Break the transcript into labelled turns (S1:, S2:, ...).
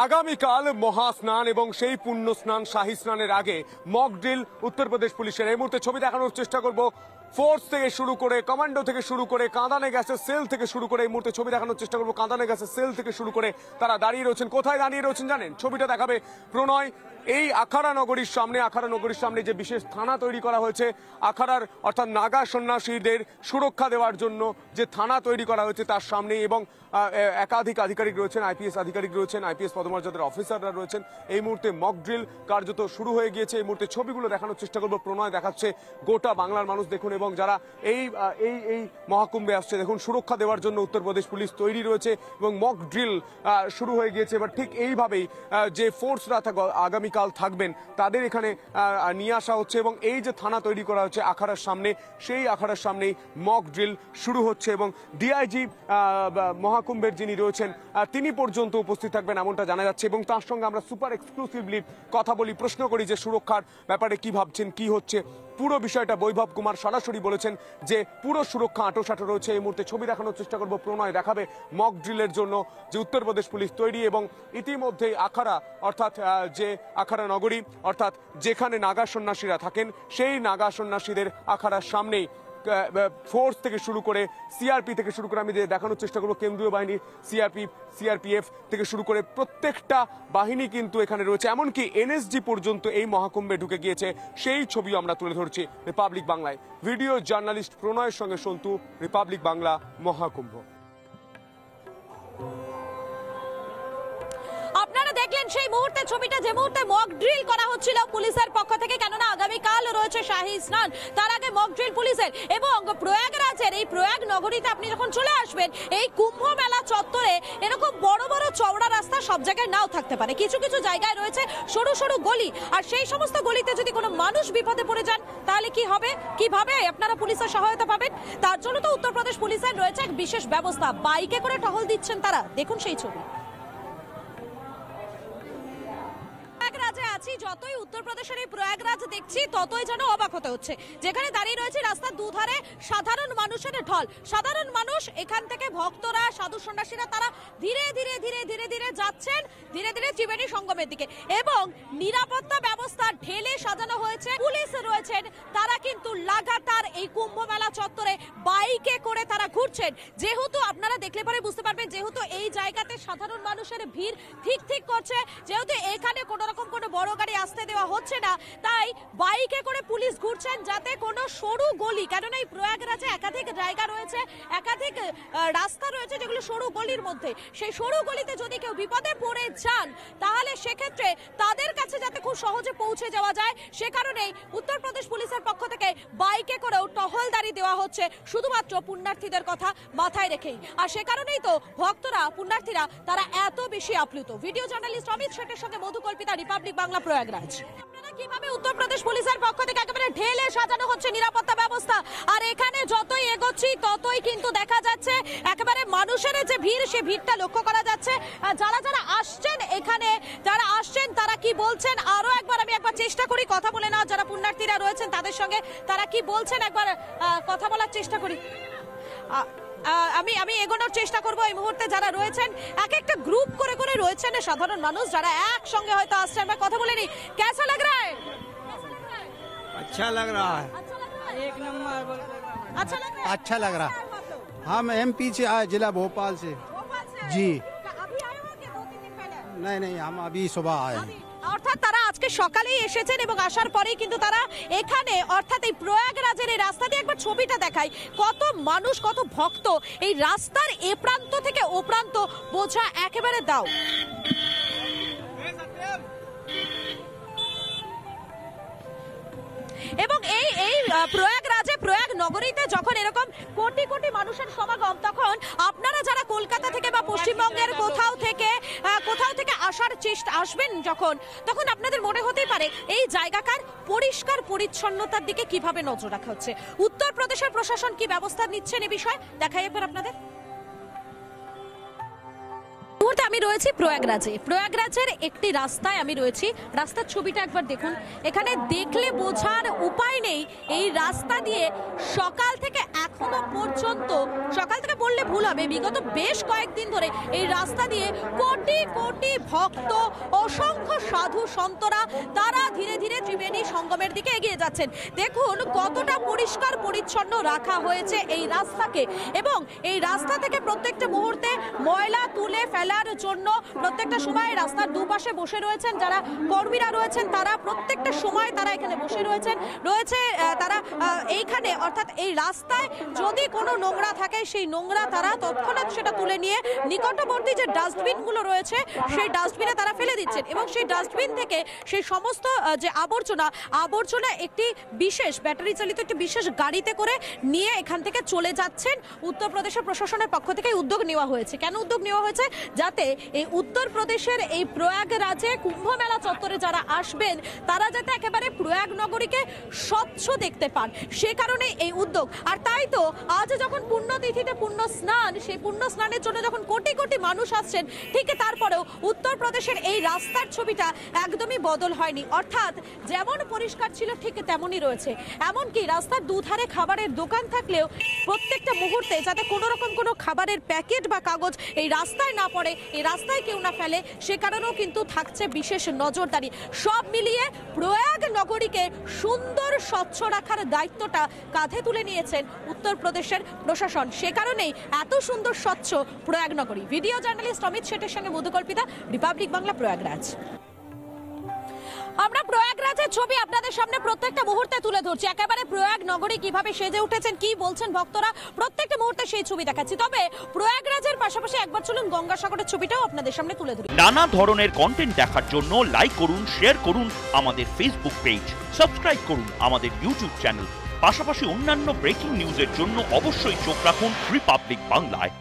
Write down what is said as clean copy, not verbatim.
S1: আগামীকাল মহাস্নান এবং সেই পুণ্য স্নান শাহী স্নানের আগে মক ড্রিল উত্তরপ্রদেশ পুলিশের। এই মুহূর্তে ছবি দেখানোর চেষ্টা করব ফোর্স থেকে শুরু করে কমান্ডো থেকে শুরু করে কাঁদানে গ্যাসের সেল থেকে শুরু করে এই মুহূর্তে ছবি দেখানোর চেষ্টা করব কাঁদানে গ্যাসের সেল থেকে শুরু করে তারা দাঁড়িয়ে রয়েছেন। কোথায় দাঁড়িয়ে রয়েছেন জানেন? ছবিটা দেখাবে প্রণয়। এই আখাড়া নগরীর সামনে যে বিশেষ থানা তৈরি করা হয়েছে, আখাড়ার অর্থাৎ নাগা সন্ন্যাসীদের সুরক্ষা দেওয়ার জন্য যে থানা তৈরি করা হয়েছে তার সামনে, এবং একাধিক আধিকারিক রয়েছেন, আইপিএস আধিকারিক রয়েছেন, আইপিএস পদমর্যাদার অফিসাররা রয়েছেন। এই মুহূর্তে মক ড্রিল কার্যত শুরু হয়ে গিয়েছে। এই মুহূর্তে ছবিগুলো দেখানোর চেষ্টা করবো। প্রণয় দেখাচ্ছে গোটা বাংলার মানুষ দেখুন, এবং যারা এই এই মহাকুম্ভে আসছে দেখুন, সুরক্ষা দেওয়ার জন্য উত্তরপ্রদেশ পুলিশ তৈরি রয়েছে এবং মক ড্রিল শুরু হয়ে গিয়েছে। এবার ঠিক এইভাবেই যে ফোর্সরা আগামীকাল থাকবেন তাদের এখানে নিয়ে আসা হচ্ছে, এবং এই যে থানা তৈরি করা হচ্ছে আখাড়ার সামনে, সেই আখাড়ার সামনেই মক ড্রিল শুরু হচ্ছে এবং ডিআইজি মহাকুম্ভের যিনি রয়েছেন তিনি পর্যন্ত উপস্থিত থাকবেন এমনটা জানা যাচ্ছে। এবং তার সঙ্গে আমরা সুপার এক্সক্লুসিভলি কথা বলি, প্রশ্ন করি যে সুরক্ষার ব্যাপারে কি ভাবছেন, কি হচ্ছে পুরো বিষয়টা। বৈভব কুমার সরাসরি বলেছেন যে পুরো সুরক্ষা আঁটোসাঁটো রয়েছে। এই মুহূর্তে ছবি দেখানোর চেষ্টা করব। প্রণয় দেখাবে মক ড্রিলের জন্য যে উত্তরপ্রদেশ পুলিশ তৈরি, এবং ইতিমধ্যেই আখাড়া অর্থাৎ যে আখাড়া নগরী অর্থাৎ যেখানে নাগা সন্ন্যাসীরা থাকেন, সেই নাগা সন্ন্যাসীদের আখাড়ার সামনেই ফোর্স থেকে শুরু করে সিআরপি থেকে শুরু করে আমি দেখানোর চেষ্টা করবো কেন্দ্রীয় বাহিনী, সিআরপিএফ থেকে শুরু করে প্রত্যেকটা বাহিনী কিন্তু এখানে রয়েছে। এমনকি এনএসজি পর্যন্ত এই মহাকুম্ভে ঢুকে গিয়েছে, সেই ছবিও আমরা তুলে ধরছি রিপাবলিক বাংলায়। ভিডিও জার্নালিস্ট প্রণয়ের সঙ্গে সন্তু, রিপাবলিক বাংলা, মহাকুম্ভ।
S2: আপনারা দেখলেন সেই মুহূর্তে ছবিটা, যে মুহূর্তে মক ড্রিল করা হচ্ছিল পুলিশের পক্ষ থেকে, কেননা আগামীকাল রয়েছে শাহী স্নান, তার আগে মক ড্রিল পুলিশের। এবং প্রয়াগরাজের এই প্রয়াগ নগরীতে আপনি যখন চলে আসবেন, এই কুম্ভ মেলা চত্বরে এরকম বড় বড় চওড়া রাস্তা সব জায়গায় নাও থাকতে পারে, কিছু কিছু জায়গায় রয়েছে সরু সরু গলি। আর সেই সমস্ত গলিতে যদি কোনো মানুষ বিপদে পড়ে যান তাহলে কি হবে, কিভাবে আপনারা পুলিশের সহায়তা পাবেন? তার জন্য তো উত্তরপ্রদেশ পুলিশের রয়েছে এক বিশেষ ব্যবস্থা, বাইকে করে টহল দিচ্ছেন তারা। দেখুন সেই ছবি। যতই উত্তরপ্রদেশের এই প্রয়াগরাজ দেখছি ততই যেন অবাক হতে হচ্ছে। যেখানে দাঁড়িয়ে রয়েছে রাস্তার দুধারে সাধারণ মানুষের ঢল, সাধারণ মানুষ এখান থেকে ভক্তরা, সাধু সন্ন্যাসীরা তারা ধীরে ধীরে ধীরে ধীরে ধীরে যাচ্ছেন ধীরে ধীরে ত্রিবেণী সঙ্গমের দিকে, এবং নিরাপত্তা ব্যবস্থা ঢেলে সাজানো হয়েছে। পুলিশ রয়েছেন, তারা কিন্তু লাগাতার এই কুম্ভ মেলা চত্বরে বাইকে করে তারা ঘুরছেন। যেহেতু আপনারা দেখলে পরে বুঝতে পারবেন, যেহেতু এই জায়গাতে সাধারণ মানুষের ভিড় ঠিক করছে, যেহেতু এখানে কোনো রকম কোনো বড় গাড়ি আসতে দেওয়া হচ্ছে না, তাই বাইকে করে পুলিশ ঘুরছেন যাতে কোনো সরু গলি, কেননা এই প্রয়াগরাজে একাধিক জায়গা রয়েছে, একাধিক রাস্তা রয়েছে যেগুলো সরু গলির মধ্যে, সেই সরু গলিতে যদি কেউ বিপদে পড়ে যান তাহলে সেক্ষেত্রে তাদের কাছে যাতে খুব সহজে পৌঁছে যাওয়া যায়, সে কারণেই উত্তরপ্রদেশ পুলিশের পক্ষ থেকে বাইকে করেও টহলদারি দেওয়া হচ্ছে, শুধুমাত্র পুণ্যার্থীদের কথা মাথায় রেখেই। আর সে কারণেই তো ভক্তরা, পুণ্যার্থীরা তারা এত বেশি আপ্লুত। ভিডিও জার্নালিস্ট অমিত শেঠের সঙ্গে মধুকল্পিতা, রিপাবলিক বাংলা, প্রয়াগরাজ। কিভাবে উত্তরপ্রদেশ পুলিশের পক্ষ থেকে একেবারে ঢেলে সাজানো হচ্ছে নিরাপত্তা ব্যবস্থা, আর এখানে যতই এগোচ্ছি ততই কিন্তু দেখা যাচ্ছে একেবারে মানুষের যে ভিড়, সে ভিড়টা লক্ষ্য করা যাচ্ছে। যারা যারা আসছেন এখানে, যারা আসছেন তারা কি বলছেন আরো একবার আমি চেষ্টা করি কথা বলে নেওয়া, যারা পুণ্যার্থীরা রয়েছেন তাদের সঙ্গে তারা কি বলছেন একবার কথা বলার চেষ্টা করি। আমি এগোনোর চেষ্টা করবো। এই মুহূর্তে যারা রয়েছেন এক একটা গ্রুপ করে করে রয়েছেন সাধারণ মানুষ, যারা একসঙ্গে হয়তো আসছেন। আমরা কথা বলে নি, কেসা লাগ রা হ্যায়?
S3: अच्छा लग रहा है,
S2: एक नंबर।
S3: अच्छा लग रहा है। हम एमपी से आए, जिला भोपाल से। जी
S2: अभी आए हो कि 2-3 दिन पहले?
S3: नहीं, हम अभी सुबह आए हैं।
S2: অর্থাৎ তারা আজকে সকালেই এসেছেন, এবং আসার পরেই কিন্তু তারা এখানে অর্থাৎ এই প্রয়াগরাজের এই রাস্তা দিয়ে একবার ছবিটা দেখাই, কত মানুষ, কত ভক্ত এই রাস্তার এ প্রান্ত থেকে ও প্রান্ত বোঝা একেবারে দাও। এবং এই প্রয়াগরাজে, প্রয়াগ নগরীতে যখন এরকম কোটি কোটি মানুষের সমাগম, তখন আপনারা যারা কলকাতা থেকে বা পশ্চিমবঙ্গের কোথাও থেকে আসার চেষ্টা আসবেন তখন আপনাদের মনে হতেই পারে এই জায়গাকার পরিষ্কার পরিচ্ছন্নতার দিকে কিভাবে নজর রাখা হচ্ছে, উত্তরপ্রদেশের প্রশাসন কি ব্যবস্থা নিচ্ছেন এ বিষয়ে দেখাই একবার আপনাদের। মুহূর্তে আমি রয়েছি প্রয়াগরাজের একটি রাস্তায় আমি রয়েছি। রাস্তার ছবিটা একবার দেখুন, এখানে দেখলে বোঝার উপায় নেই এই রাস্তা দিয়ে সকাল থেকে এখনো পর্যন্ত, সকাল থেকে বললে ভুল হবে, বিগত বেশ কয়েকদিন ধরে এই রাস্তা দিয়ে কোটি কোটি ভক্ত, অসংখ্য সাধু সন্তরা তারা ধীরে ধীরে ত্রিবেণী সঙ্গমের দিকে এগিয়ে যাচ্ছেন। দেখুন কতটা পরিষ্কার পরিচ্ছন্ন রাখা হয়েছে এই রাস্তাকে, এবং এই রাস্তা থেকে প্রত্যেকটা মুহূর্তে ময়লা তুলে ফেলার জন্য প্রত্যেকটা সময় রাস্তার দুপাশে বসে রয়েছেন যারা কর্মীরা রয়েছেন, তারা প্রত্যেকটা সময় তারা এখানে বসে রয়েছেন তারা এইখানে, অর্থাৎ এই রাস্তায় যদি কোনো নোংরা থাকে সেই নোংরা তারা তৎক্ষণাৎ সেটা তুলে নিয়ে নিকটবর্তী যে ডাস্টবিনগুলো রয়েছে সেই ডাস্টবিনে তারা ফেলে দিচ্ছেন, এবং সেই ডাস্টবিন থেকে সেই সমস্ত যে আবর্জনা একটি বিশেষ ব্যাটারি চালিত একটি বিশেষ গাড়িতে করে নিয়ে এখান থেকে চলে যাচ্ছেন। উত্তরপ্রদেশের প্রশাসনের পক্ষ থেকে উদ্যোগ নেওয়া হয়েছে। কেন উদ্যোগ নেওয়া হয়েছে? যাতে এই উত্তরপ্রদেশের এই প্রয়াগরাজে কুম্ভ মেলা চত্বরে যারা আসবেন তারা যাতে একেবারে প্রয়াগ নগরীকে স্বচ্ছ দেখতে পান, সে কারণে এই উদ্যোগ। আর তাই তো আজ যখন পুণ্যতিথিতে পুণ্য স্নান, সেই পুণ্য স্নানের জন্য যখন কোটি কোটি মানুষ আসছেন, ঠিক তারপরেও উত্তরপ্রদেশের এই রাস্তার ছবিটা একদমই বদল হয়নি, অর্থাৎ যেমন পরিষ্কার ছিল ঠিক তেমনই রয়েছে। এমনকি রাস্তার দুধারে খাবারের দোকান থাকলেও প্রত্যেকটা মুহূর্তে যাতে কোনো রকম কোনো খাবারের প্যাকেট বা কাগজ এই রাস্তায় না পড়ে, এই রাস্তায় কেউ না ফেলে, সে কারণেও কিন্তু থাকছে বিশেষ নজরদারি। সব মিলিয়ে প্রয়াগ নগরীকে সুন্দর স্বচ্ছ রাখার দায়িত্বটা কাঁধে তুলে নিয়েছেন উত্তরপ্রদেশের প্রশাসন, সে কারণেই এত সুন্দর স্বচ্ছ প্রয়াগ নগরী। ভিডিও জার্নালিস্ট অমিত শেঠের সঙ্গে মধুকল্পিতা, রিপাবলিক বাংলা, প্রয়াগরাজ। আমরা প্রয়াগরাজের ছবি আপনাদের সামনে প্রত্যেকটা মুহূর্তে তুলে ধরছি, একেবারে প্রয়াগ নগরী কিভাবে সেজে উঠেছেন, কি বলছেন ভক্তরা, প্রত্যেকটা মুহূর্তে সেই ছবি দেখাচ্ছি। তবে প্রয়াগরাজের পাশাপাশি একবার চলুন গঙ্গাসাগরের ছবিটাও আপনাদের সামনে তুলে ধরি।
S4: নানা ধরনের কন্টেন্ট দেখার জন্য লাইক করুন, শেয়ার করুন আমাদের ফেসবুক পেজ, সাবস্ক্রাইব করুন আমাদের ইউটিউব চ্যানেল, পাশাপাশি অন্যান্য ব্রেকিং নিউজের জন্য অবশ্যই চোখ রাখুন রিপাবলিক বাংলায়।